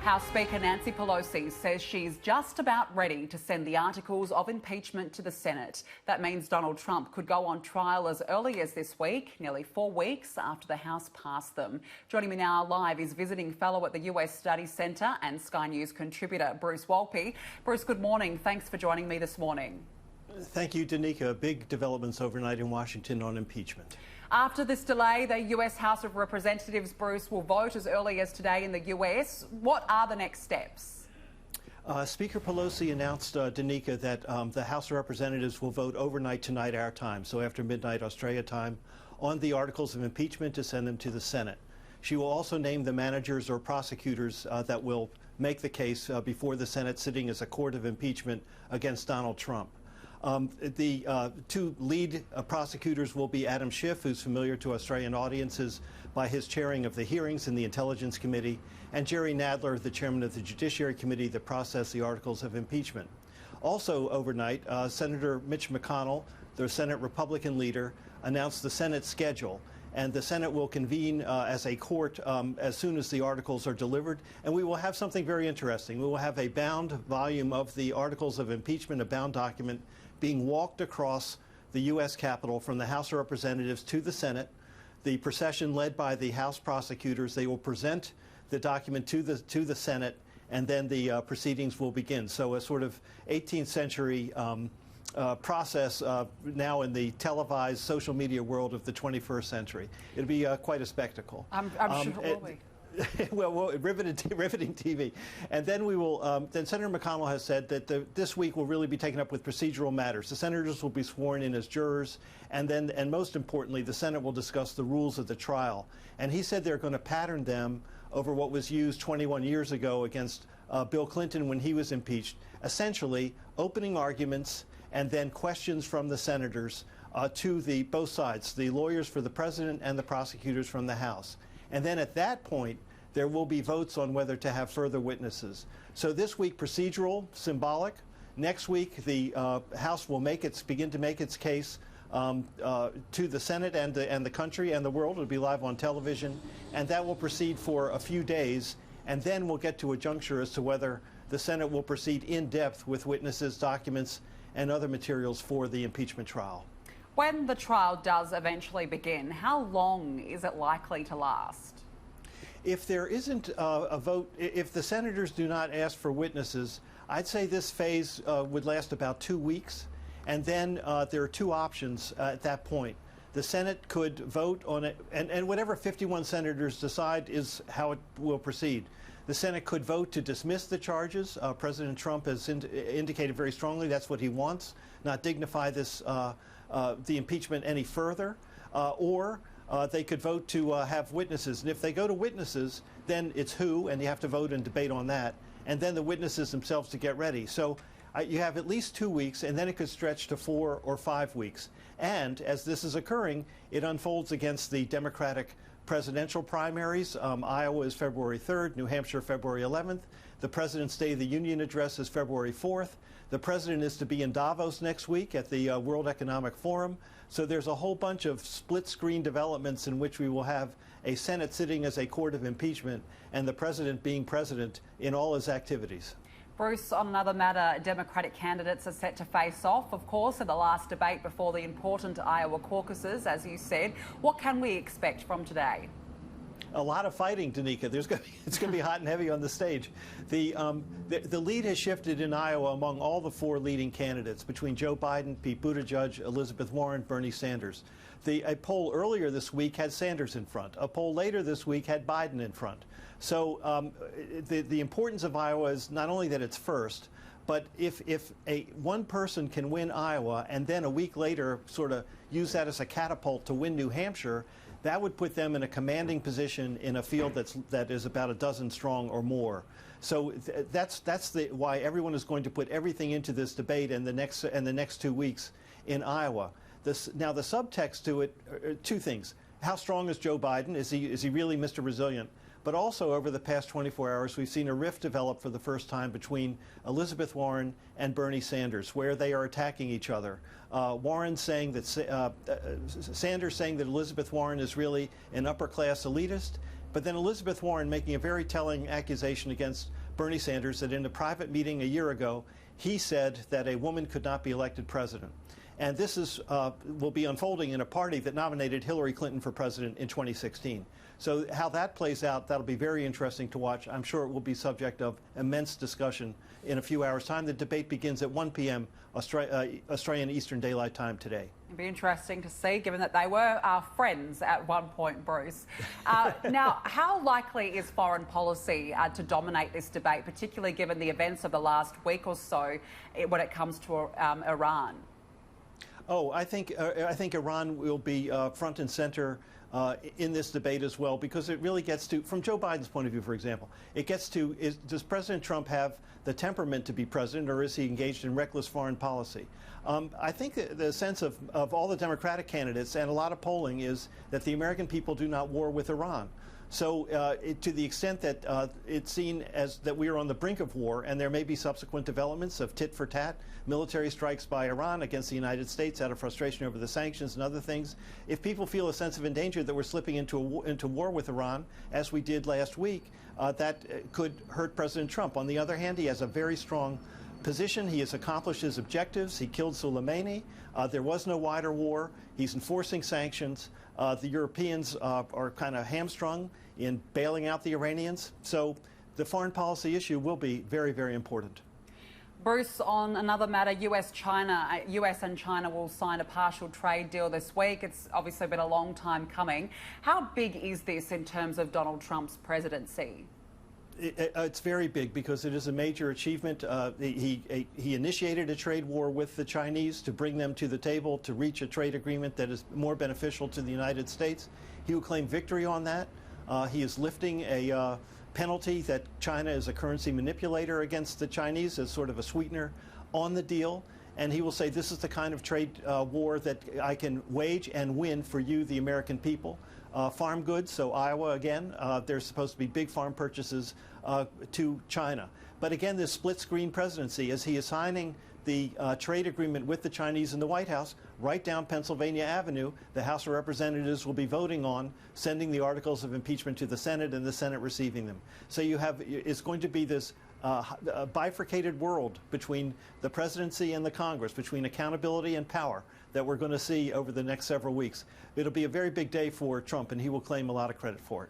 House Speaker Nancy Pelosi says she's just about ready to send the articles of impeachment to the Senate. That means Donald Trump could go on trial as early as this week, nearly 4 weeks after the House passed them. Joining me now live is visiting fellow at the US Studies Centre and Sky News contributor Bruce Wolpe. Bruce, good morning. Thanks for joining me this morning. Thank you, Danica. Big developments overnight in Washington on impeachment. After this delay, the US House of Representatives, Bruce, will vote as early as today in the US. What are the next steps? Speaker Pelosi announced, Danica, that the House of Representatives will vote overnight tonight, our time, so after midnight Australia time, on the articles of impeachment to send them to the Senate. She will also name the managers or prosecutors that will make the case before the Senate, sitting as a court of impeachment against Donald Trump. The two lead prosecutors will be Adam Schiff, who's familiar to Australian audiences by his chairing of the hearings in the Intelligence Committee, and Jerry Nadler, the chairman of the Judiciary Committee that processed the articles of impeachment. Also overnight, Senator Mitch McConnell, the Senate Republican leader, announced the Senate schedule. And the Senate will convene as a court as soon as the articles are delivered. And we will have something very interesting. We will have a bound volume of the articles of impeachment, a bound document, being walked across the U.S. Capitol from the House of Representatives to the Senate. The procession led by the House prosecutors. They will present the document to the Senate, and then the proceedings will begin. So a sort of 18th century process now in the televised social media world of the 21st century. It'll be quite a spectacle. I'm sure it will be. well, riveting TV. And then we will, then Senator McConnell has said that this week will really be taken up with procedural matters. The senators will be sworn in as jurors, and then, and most importantly, the Senate will discuss the rules of the trial. And he said they're going to pattern them over what was used 21 years ago against Bill Clinton when he was impeached. Essentially, opening arguments and then questions from the senators to both sides, the lawyers for the president and the prosecutors from the House. And then at that point, there will be votes on whether to have further witnesses. So this week, procedural, symbolic. Next week, the House will begin to make its case to the Senate and the country and the world. It'll be live on television. And that will proceed for a few days. And then we'll get to a juncture as to whether the Senate will proceed in depth with witnesses, documents, and other materials for the impeachment trial. When the trial does eventually begin, how long is it likely to last? If there isn't a vote, if the senators do not ask for witnesses, I'd say this phase would last about 2 weeks. And then there are two options at that point. The Senate could vote on it, and whatever 51 senators decide is how it will proceed. The Senate could vote to dismiss the charges. President Trump has indicated very strongly that's what he wants, not dignify the impeachment any further, or they could vote to have witnesses. And if they go to witnesses, then it's who, and you have to vote and debate on that, and then the witnesses themselves to get ready. So you have at least 2 weeks, and then it could stretch to 4 or 5 weeks. And as this is occurring, it unfolds against the Democratic presidential primaries. Iowa is February 3rd, New Hampshire February 11th. The President's State of the Union address is February 4th. The President is to be in Davos next week at the World Economic Forum. So there's a whole bunch of split-screen developments in which we will have a Senate sitting as a court of impeachment and the President being president in all his activities. Bruce, on another matter, Democratic candidates are set to face off, of course, in the last debate before the important Iowa caucuses, as you said. What can we expect from today? A lot of fighting, Danica. It's going to be hot and heavy on the stage. The lead has shifted in Iowa among all the four leading candidates between Joe Biden, Pete Buttigieg, Elizabeth Warren, Bernie Sanders. A poll earlier this week had Sanders in front. A poll later this week had Biden in front. So the importance of Iowa is not only that it's first, but if one person can win Iowa and then a week later sort of use that as a catapult to win New Hampshire, that would put them in a commanding position in a field that is about a dozen strong or more. So that's why everyone is going to put everything into this debate and the next 2 weeks in Iowa. Now the subtext to it are two things: how strong is Joe Biden? Is he really Mr. Resilient? But also, over the past 24 hours, we've seen a rift develop for the first time between Elizabeth Warren and Bernie Sanders, where they are attacking each other. Warren saying that Sanders saying that Elizabeth Warren is really an upper-class elitist, But then Elizabeth Warren making a very telling accusation against Bernie Sanders that in a private meeting a year ago, he said that a woman could not be elected president. And this will be unfolding in a party that nominated Hillary Clinton for president in 2016. So how that plays out, that'll be very interesting to watch. I'm sure it will be subject of immense discussion in a few hours' time. The debate begins at 1 p.m. Australian Eastern Daylight Time today. It'll be interesting to see, given that they were friends at one point, Bruce. Now, how likely is foreign policy to dominate this debate, particularly given the events of the last week or so when it comes to Iran? Oh, I think Iran will be front and center in this debate as well, because it really gets to, from Joe Biden's point of view, for example, it gets to, does President Trump have the temperament to be president, or is he engaged in reckless foreign policy? I think the sense of all the Democratic candidates and a lot of polling is that the American people do not war with Iran. So to the extent that it's seen as that we are on the brink of war, and there may be subsequent developments of tit-for-tat military strikes by Iran against the United States out of frustration over the sanctions and other things, if people feel a sense of endanger that we're slipping into war with Iran, as we did last week, that could hurt President Trump. On the other hand, he has a very strong position. He has accomplished his objectives. He killed Soleimani. There was no wider war. He's enforcing sanctions. The Europeans are kind of hamstrung in bailing out the Iranians. So the foreign policy issue will be very, very important. Bruce, on another matter, US and China will sign a partial trade deal this week. It's obviously been a long time coming. How big is this in terms of Donald Trump's presidency? It's very big, because it is a major achievement. He initiated a trade war with the Chinese to bring them to the table to reach a trade agreement that is more beneficial to the United States. He will claim victory on that. He is lifting a penalty that China is a currency manipulator against the Chinese as sort of a sweetener on the deal. And he will say, this is the kind of trade war that I can wage and win for you, the American people. Farm goods, so Iowa, again, there's supposed to be big farm purchases to China. But again, this split-screen presidency, as he is signing the trade agreement with the Chinese in the White House, right down Pennsylvania Avenue, the House of Representatives will be voting on sending the articles of impeachment to the Senate, and the Senate receiving them. So you have, it's going to be this a bifurcated world between the presidency and the Congress, between accountability and power, that we're going to see over the next several weeks. It'll be a very big day for Trump, and he will claim a lot of credit for it.